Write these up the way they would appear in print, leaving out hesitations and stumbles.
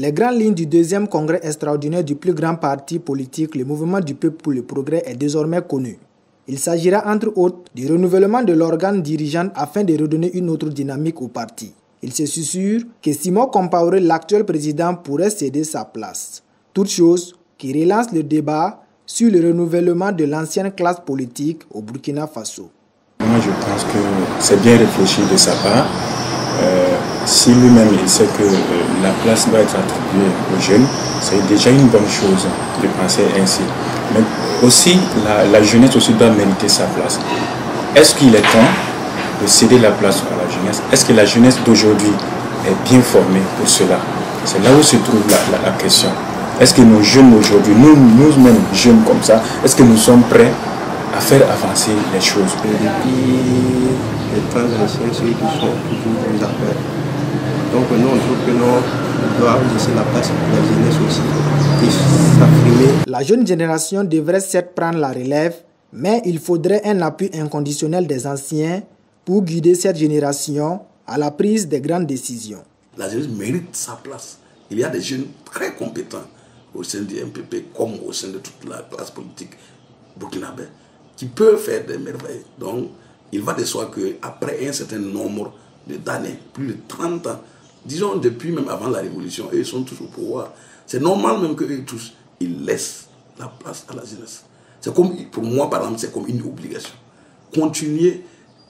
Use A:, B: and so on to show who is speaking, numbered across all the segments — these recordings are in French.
A: Les grandes lignes du deuxième congrès extraordinaire du plus grand parti politique, le Mouvement du Peuple pour le Progrès, est désormais connu. Il s'agira entre autres du renouvellement de l'organe dirigeant afin de redonner une autre dynamique au parti. Il se susurre que Simon Compaoré, l'actuel président, pourrait céder sa place. Toute chose qui relance le débat sur le renouvellement de l'ancienne classe politique au Burkina Faso.
B: Moi, je pense que c'est bien réfléchi de sa part. Si lui-même il sait que la place doit être attribuée aux jeunes, c'est déjà une bonne chose de penser ainsi. Mais aussi, la jeunesse aussi doit mériter sa place. Est-ce qu'il est temps de céder la place à la jeunesse? Est-ce que la jeunesse d'aujourd'hui est bien formée pour cela? C'est là où se trouve la question. Est-ce que nos jeunes aujourd'hui, nous-mêmes jeunes comme ça, est-ce que nous sommes prêts à faire avancer les choses?
C: Depuis les temps anciens, ceux qui sont toujours aux affaires. Donc nous, on trouve que nous devons laisser la place pour la jeunesse aussi et s'affirmer.
A: La jeune génération devrait certes prendre la relève, mais il faudrait un appui inconditionnel des anciens pour guider cette génération à la prise des grandes décisions.
D: La jeunesse mérite sa place. Il y a des jeunes très compétents au sein du MPP comme au sein de toute la classe politique burkinabé qui peuvent faire des merveilles. Donc, il va de soi qu'après un certain nombre d'années, plus de 30 ans, disons depuis même avant la révolution, ils sont tous au pouvoir. C'est normal même qu'eux tous, ils laissent la place à la jeunesse. C'est comme, pour moi par exemple, c'est comme une obligation. Continuer,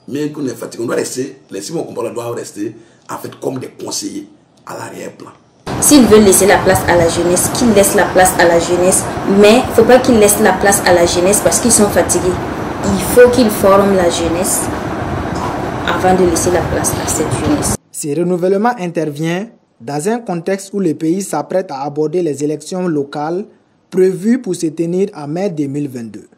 D: mais qu'on est fatigué, on doit rester, les Simon Compaoré doivent rester en fait comme des conseillers à l'arrière-plan.
E: S'ils veulent laisser la place à la jeunesse, qu'ils laissent la place à la jeunesse, mais il ne faut pas qu'ils laissent la place à la jeunesse parce qu'ils sont fatigués. Il faut qu'ils forment la jeunesse avant de laisser la place à cette jeunesse.
A: Ce renouvellement intervient dans un contexte où le pays s'apprête à aborder les élections locales prévues pour se tenir en mai 2022.